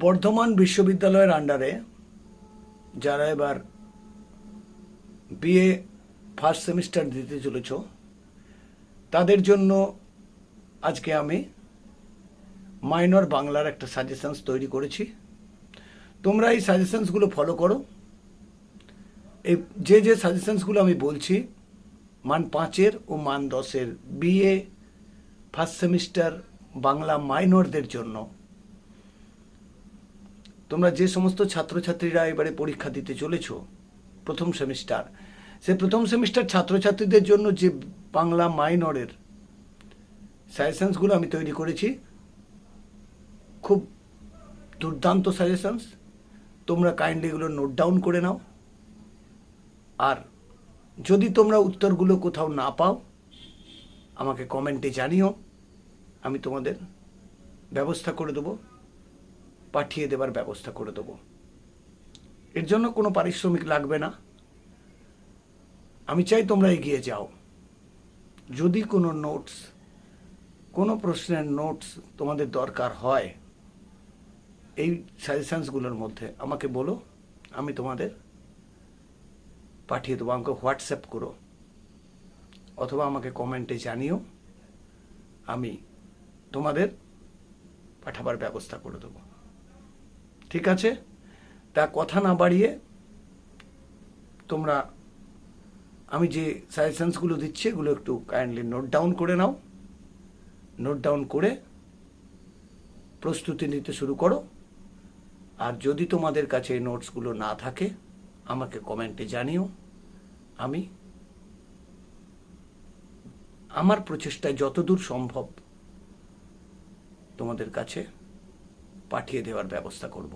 বর্ধমান বিশ্ববিদ্যালয়ের আন্ডারে যারা এবার বিএ ফার্স্ট সেমিস্টার দিতে চলেছ তাদের জন্য আজকে আমি মাইনর বাংলার একটা সাজেশনস তৈরি করেছি। তোমরা এই সাজেশনসগুলো ফলো করো। এই যে সাজেশনসগুলো আমি বলছি মান 5-এর ও মান 10-এর বিএ ফার্স্ট সেমিস্টার বাংলা মাইনরদের জন্য, তোমরা যে সমস্ত ছাত্রছাত্রীরা এবারে পরীক্ষা দিতে চলেছ প্রথম সেমিস্টার, সে প্রথম সেমিস্টার ছাত্রছাত্রীদের জন্য যে বাংলা মাইনরের সাজেশনসগুলো আমি তৈরি করেছি, খুব দুর্দান্ত সাজেশনস। তোমরা কাইন্ডলি এগুলো নোট ডাউন করে নাও। আর যদি তোমরা উত্তরগুলো কোথাও না পাও আমাকে কমেন্টে জানিও, আমি তোমাদের ব্যবস্থা করে দেবো, পাঠিয়ে দেবার ব্যবস্থা করে দেবো। এর জন্য কোনো পারিশ্রমিক লাগবে না। আমি চাই তোমরা এগিয়ে যাও। যদি কোনো নোটস, কোনো প্রশ্নের নোটস তোমাদের দরকার হয় এই সাজেশনসগুলোর মধ্যে আমাকে বলো, আমি তোমাদের পাঠিয়ে দেবো। আমাকে হোয়াটসঅ্যাপ করো অথবা আমাকে কমেন্টে জানিও, আমি তোমাদের পাঠাবার ব্যবস্থা করে দেবো। ঠিক আছে? তা কথা না বাড়িয়ে তোমরা আমি যে সাজেশনসগুলো দিচ্ছি এগুলো একটু কাইন্ডলি নোট ডাউন করে নাও। নোট ডাউন করে প্রস্তুতি নিতে শুরু করো। আর যদি তোমাদের কাছে এই নোটসগুলো না থাকে আমাকে কমেন্টে জানিও, আমি আমার প্রচেষ্টায় যতদূর সম্ভব তোমাদের কাছে পাঠিয়ে দেওয়ার ব্যবস্থা করব।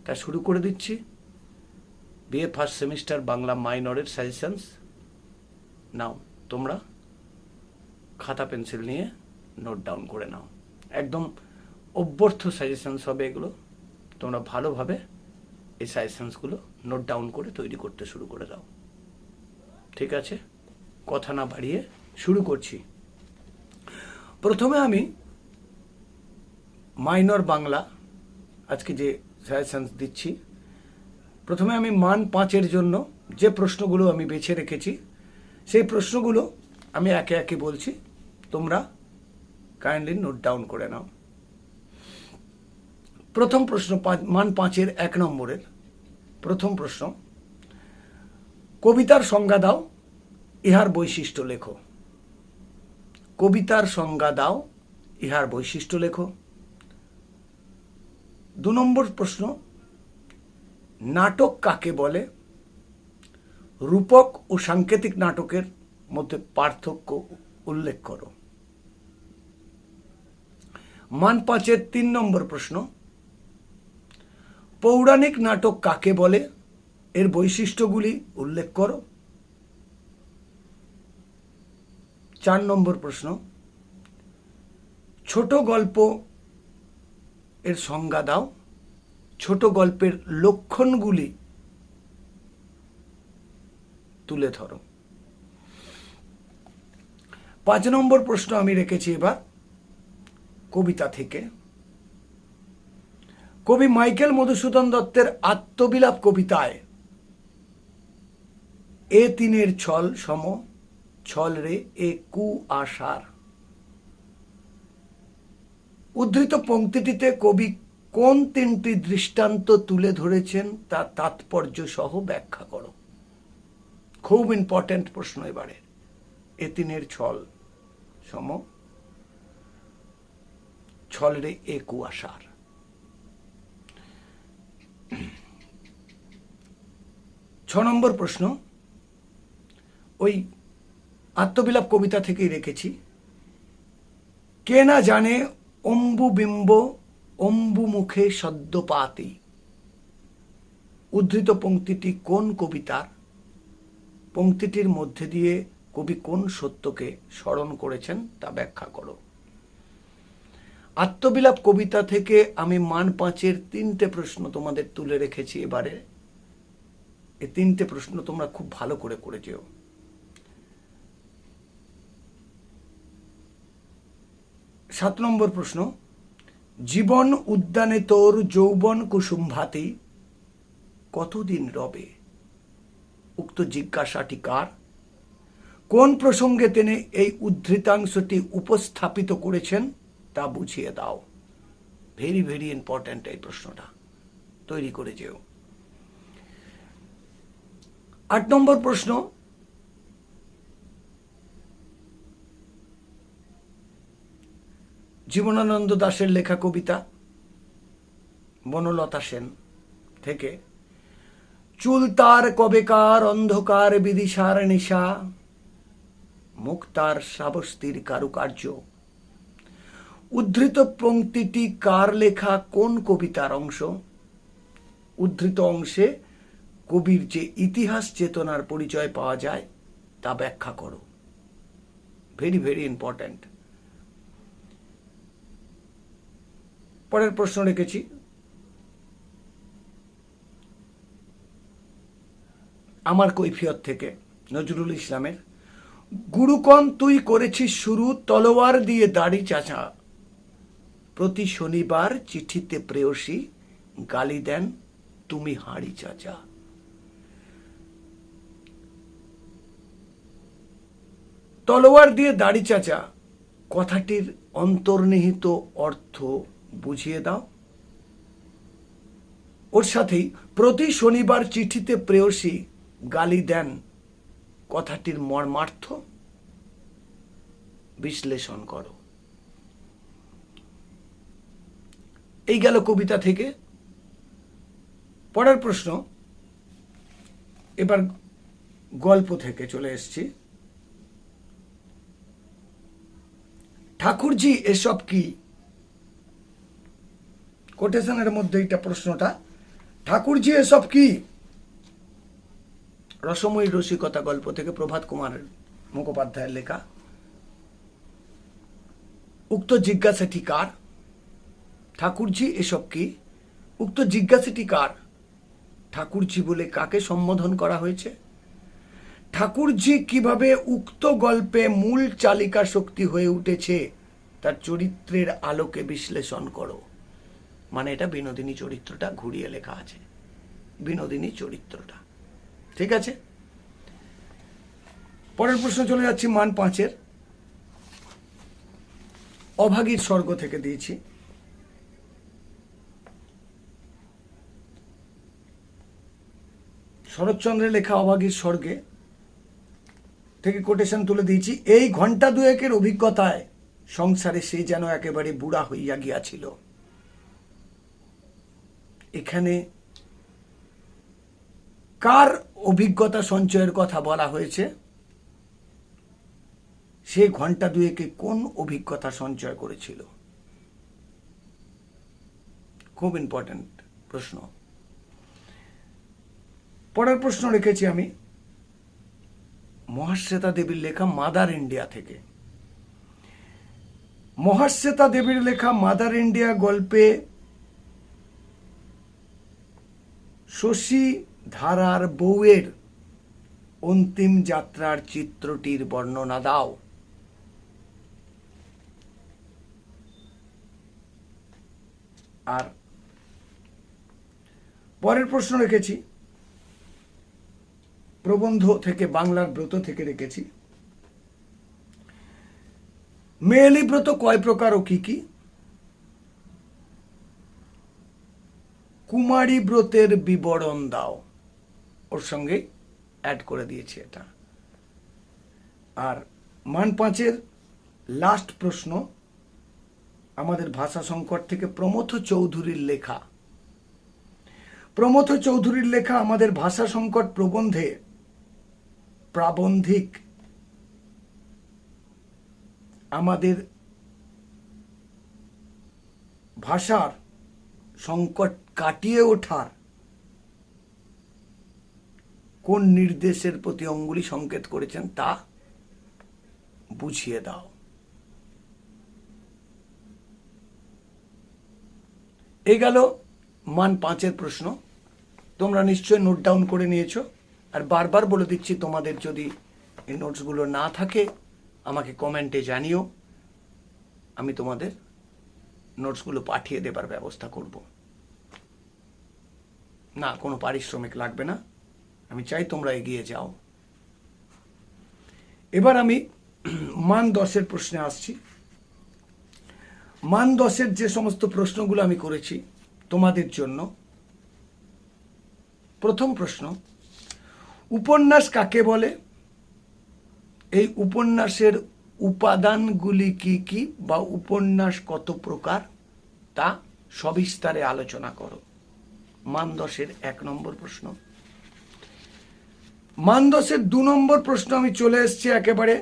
তা শুরু করে দিচ্ছি বিএ ফার্স্ট সেমিস্টার বাংলা মাইনরের সাজেশনস। নাও তোমরা খাতা পেন্সিল নিয়ে নোট ডাউন করে নাও। একদম অভ্যর্থ সাজেশনস হবে এগুলো। তোমরা ভালোভাবে এই সাজেশনসগুলো নোট ডাউন করে তৈরি করতে শুরু করে দাও। ঠিক আছে? কথা না বাড়িয়ে শুরু করছি। প্রথমে আমি মাইনর বাংলা আজকে যে সাজেশনস দিচ্ছি, প্রথমে আমি মান 5-এর জন্য যে প্রশ্নগুলো আমি বেছে রেখেছি সেই প্রশ্নগুলো আমি একে একে বলছি, তোমরা কাইন্ডলি নোট ডাউন করে নাও। প্রথম প্রশ্ন মান 5-এর 1 নম্বরের প্রথম প্রশ্ন, কবিতার সংজ্ঞা দাও, ইহার বৈশিষ্ট্য লেখো। কবিতার সংজ্ঞা দাও, ইহার বৈশিষ্ট্য লেখো। 2 নম্বর প্রশ্ন, নাটক কাকে বলে? রূপক ও সাংকেতিক নাটকের মধ্যে পার্থক্য উল্লেখ করো। মান 5-এর 3 নম্বর প্রশ্ন, পৌরাণিক নাটক কাকে বলে? এর বৈশিষ্ট্যগুলি উল্লেখ করো। 4 নম্বর প্রশ্ন, ছোট গল্প এর সংজ্ঞা দাও, ছোট গল্পের লক্ষণগুলি তুলে ধরো। 5 নম্বর প্রশ্ন আমি রেখেছি এবার কবিতা থেকে। কবি মাইকেল মধুসূদন দত্তের আত্মবিলাপ কবিতায় এ তিনের ছল সম ছল রে এ কু আশার উদ্ধৃত পংক্তিটিতে কবি কোন 3টি দৃষ্টান্ত তুলে ধরেছেন তার তাৎপর্য সহ ব্যাখ্যা করো। খুব ইম্পর্টেন্ট প্রশ্ন এবারে। এ তিনের ছল সম ছল রে এ কু আশার। 6 নম্বর প্রশ্ন ওই আত্মবিলাপ কবিতা থেকেই রেখেছি। কে না জানে অম্বুবিম্ব অম্বুমুখে সদ্যপাতি। উদ্ধৃত পংক্তিটি কোন কবিতার? পংক্তিটির মধ্যে দিয়ে কবি কোন সত্যকে স্মরণ করেছেন তা ব্যাখ্যা করো। আত্মবিলাপ কবিতা থেকে আমি মান 5-এর 3টে প্রশ্ন তোমাদের তুলে রেখেছি এবারে। এই 3টে প্রশ্ন তোমরা খুব ভালো করে যেও। 7 নম্বর প্রশ্ন, জীবন উদ্যানে তোর যৌবন কুসুম ভাতি কতদিন রবে? উক্ত জিজ্ঞাসাটি কার? কোন প্রসঙ্গে তিনি এই উদ্ধৃতাংশটি উপস্থাপিত করেছেন তা বুঝিয়ে দাও। ভেরি ভেরি ইম্পর্ট্যান্ট এই প্রশ্নটা, তৈরি করে যেও। 8 নম্বর প্রশ্ন, জীবনানন্দ দাশের লেখা কবিতা বনলতা সেন থেকে, চুল তার কবেকার অন্ধকার বিদিশার নিশা, মুক্তার শ্রাবস্তির কারুকার্য। উদ্ধৃত পংক্তিটি কার লেখা, কোন কবিতার অংশ? উদ্ধৃত অংশে কবির যে ইতিহাস চেতনার পরিচয় পাওয়া যায় তা ব্যাখ্যা করো। Very very important. পরের প্রশ্ন রেখেছি, আমার কৈফিয়ত থেকে নজরুল ইসলামের, গুরুকণ তুই করেছিস শুরু তলোয়ার দিয়ে দাড়ি চাচা, প্রতি শনিবার চিঠিতে প্রেয়সী গালি দেন তুমি হাঁড়ি চাচা। তলোয়ার দিয়ে দাড়ি চাচা কথাটির অন্তর্নিহিত অর্থ বুঝিয়ে দাও। ওর সাথেই প্রতি শনিবার চিঠিতে প্রেয়সী গালি দেন কথাটির মর্মার্থ বিশ্লেষণ করো। এই গেল কবিতা থেকে। পরের প্রশ্ন, এবার গল্প থেকে চলে এসেছি। ঠাকুরজি এসব কি? কোটেশনের মধ্যে এইটা প্রশ্নটা, ঠাকুরজি এসব কি? রসময়ী রসিকতা গল্প থেকে প্রভাত কুমার মুখোপাধ্যায়ের লেখা। উক্ত জিজ্ঞাসাটি কার? ঠাকুরজি এসব কি? উক্ত জিজ্ঞাসাটি কার? ঠাকুরজি বলে কাকে সম্বোধন করা হয়েছে? ঠাকুরজি কিভাবে উক্ত গল্পে মূল চালিকা শক্তি হয়ে উঠেছে তার চরিত্রের আলোকে বিশ্লেষণ করো। মানে এটা বিনোদিনী চরিত্রটা ঘুরিয়ে লেখা আছে, বিনোদিনী চরিত্রটা। ঠিক আছে, পরের প্রশ্ন চলে যাচ্ছি মান 5-এর, অভাগীর স্বর্গ থেকে দিয়েছি। শরৎচন্দ্রের লেখা অভাগীর স্বর্গে থেকে কোটেশন তুলে দিয়েছি। এই ঘন্টা দুয়েকের অভিজ্ঞতায় সংসারে সে যেন একেবারে বুড়া হইয়া গিয়াছিল। এখানে কার অভিজ্ঞতা সঞ্চয়ের কথা বলা হয়েছে? সে ঘন্টা দুয়েকে কোন অভিজ্ঞতা সঞ্চয় করেছিল? খুব ইম্পর্টেন্ট প্রশ্ন। পরের প্রশ্ন রেখেছি আমি মহাশ্বেতা দেবীর লেখা মাদার ইন্ডিয়া থেকে। মহাশ্বেতা দেবীর লেখা মাদার ইন্ডিয়া গল্পে শশী ধারার বউয়ের অন্তিম যাত্রার চিত্রটির বর্ণনা দাও। আর পরের প্রশ্ন রেখেছি প্রবন্ধ থেকে, বাংলার ব্রত থেকে রেখেছি, মেয়েলি ব্রত কয় প্রকার ও কি কি? কুমারী ব্রতের বিবরণ দাও। ওর সঙ্গে অ্যাড করে দিয়েছি এটা। আর মান 5-এর লাস্ট প্রশ্ন আমাদের ভাষা সংকট থেকে প্রমথ চৌধুরীর লেখা। প্রমথ চৌধুরীর লেখা আমাদের ভাষা সংকট প্রবন্ধে প্রাবন্ধিক আমাদের ভাষার সংকট কাটিয়ে ওঠার কোন নির্দেশের প্রতি অঙ্গুলি সংকেত করেছেন তা বুঝিয়ে দাও। এই গেল মান 5-এর প্রশ্ন। তোমরা নিশ্চয়ই নোট ডাউন করে নিয়েছো। আর বারবার বলে দিচ্ছি, তোমাদের যদি এই নোটসগুলো না থাকে আমাকে কমেন্টে জানিও, আমি তোমাদের নোটসগুলো পাঠিয়ে দেবার ব্যবস্থা করব। না, কোনো পারিশ্রমিক লাগবে না, আমি চাই তোমরা এগিয়ে যাও। এবার আমি মান 10-এর প্রশ্নে আসছি। মান 10-এর যে সমস্ত প্রশ্নগুলো আমি করেছি তোমাদের জন্য, প্রথম প্রশ্ন, উপন্যাস কাকে বলে? এই উপন্যাসের উপাদানগুলি কি কি বা উপন্যাস কত প্রকার তা সবিস্তারে আলোচনা করো। মান 10-এর 1 নম্বর প্রশ্ন। মান 10-এর 2 নম্বর প্রশ্ন আমি চলে এসেছি একেবারে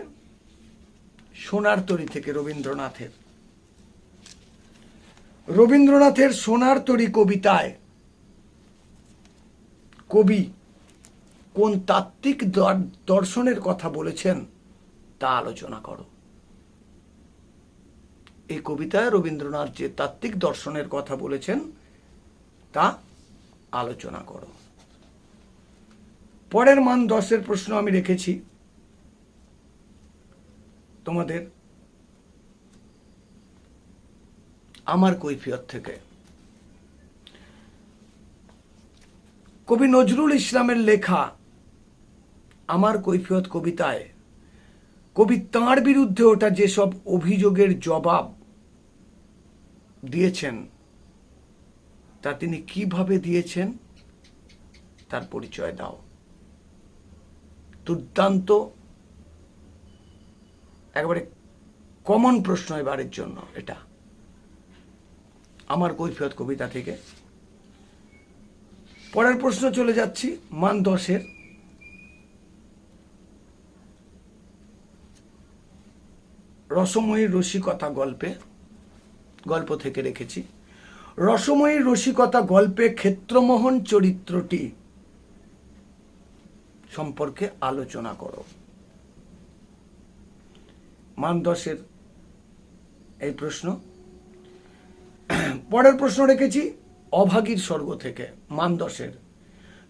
সোনার তরী থেকে, রবীন্দ্রনাথের। রবীন্দ্রনাথের সোনার তরী কবিতায় কবি কোন তাত্ত্বিক দর্শনের কথা বলেছেন তা আলোচনা করো। এই কবিতায় রবীন্দ্রনাথ যে তাত্ত্বিক দর্শনের কথা বলেছেন তা আলোচনা করো। পরের মান 10-এর প্রশ্ন আমি রেখেছি তোমাদের আমার কৈফিয়ত থেকে। কবি নজরুল ইসলামের লেখা আমার কৈফিয়ত কবিতায় কবি তাঁর বিরুদ্ধে ওঠা যেসব অভিযোগের জবাব দিয়েছেন তা তিনি কিভাবে দিয়েছেন তার পরিচয় দাও। দুর্দান্ত, একেবারে কমন প্রশ্ন এবারের জন্য এটা, আমার কৈফিয়ত কবিতা থেকে। পরের প্রশ্ন চলে যাচ্ছি মান 10-এর রসময়ীর রসিকতা গল্প থেকে রেখেছি। রসময়ীর রসিকতা গল্পে ক্ষেত্রমোহন চরিত্রটি সম্পর্কে আলোচনা করো। মান 10-এর এই প্রশ্ন। পরের প্রশ্ন রেখেছি অভাগীর স্বর্গ থেকে, মান 10-এর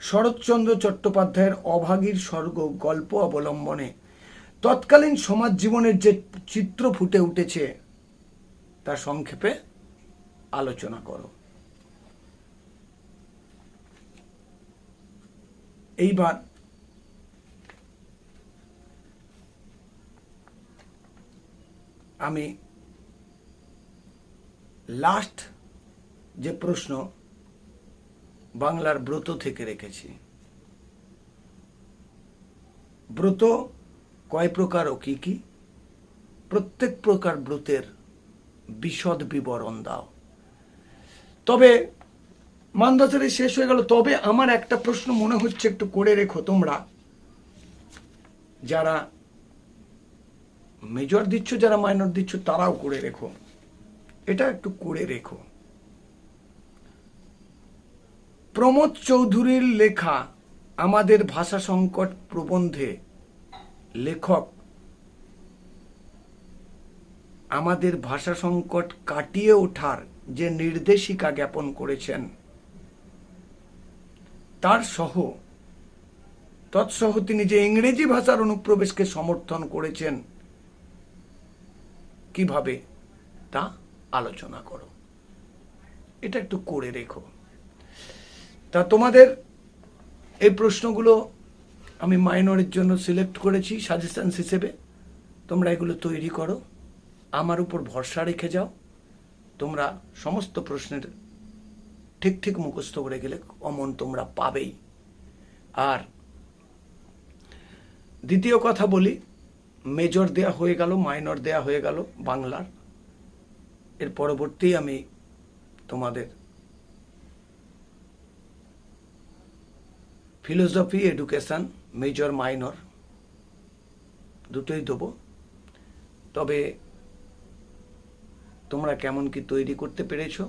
শরৎচন্দ্র চট্টোপাধ্যায়ের অভাগীর স্বর্গ গল্প অবলম্বনে তৎকালীন সমাজ জীবনের যে চিত্র ফুটে উঠেছে তা সংক্ষেপে আলোচনা করো। এইবার আমি লাস্ট যে প্রশ্ন বাংলার ব্রত থেকে রেখেছি। ব্রত কয় প্রকার ও কি কি? প্রত্যেক প্রকার ব্রতের বিশদ বিবরণ দাও। তবে মান 10-এর শেষ হয়ে গেল। তবে আমার একটা প্রশ্ন মনে হচ্ছে একটু করে রেখো তোমরা, যারা মেজর দিচ্ছ, যারা মাইনর দিচ্ছ তারাও করে রেখো, এটা একটু করে রেখো। প্রমোদ চৌধুরীর লেখা আমাদের ভাষা সংকট প্রবন্ধে লেখক আমাদের ভাষা সংকট কাটিয়ে ওঠার যে নির্দেশিকা জ্ঞাপন করেছেন তৎসহ তিনি যে ইংরেজি ভাষার অনুপ্রবেশকে সমর্থন করেছেন কিভাবে তা আলোচনা করো। এটা একটু করে রেখো। তা তোমাদের এই প্রশ্নগুলো আমি মাইনরের জন্য সিলেক্ট করেছি সাজেশনস হিসেবে। তোমরা এগুলো তৈরি করো, আমার উপর ভরসা রেখে যাও। তোমরা সমস্ত প্রশ্নের ঠিক ঠিক মুখস্থ করে গেলে অমন তোমরা পাবেই। আর দ্বিতীয় কথা বলি, মেজর দেয়া হয়ে গেল, মাইনর দেয়া হয়ে গেল বাংলার। এর পরবর্তী আমি তোমাদের ফিলোসফি এডুকেশন মেজর মাইনর দুটোই দেবো। তবে তোমরা কেমন কি তৈরি করতে পেরেছো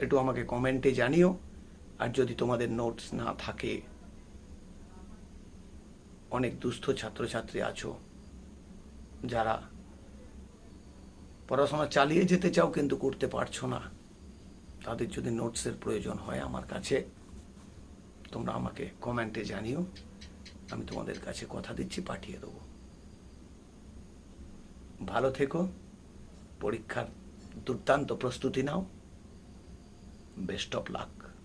একটু আমাকে কমেন্টে জানিও। আর যদি তোমাদের নোটস না থাকে, অনেক দুস্থ ছাত্রছাত্রী আছো যারা পড়াশোনা চালিয়ে যেতে চাও কিন্তু করতে পারছো না, তাদের যদি নোটসের প্রয়োজন হয় আমার কাছে, তোমরা আমাকে কমেন্টে জানিও। আমি তোমাদের কাছে কথা দিচ্ছি পাঠিয়ে দেবো। ভালো থেকো, পরীক্ষার দুর্দান্ত প্রস্তুতি নাও। Best of luck.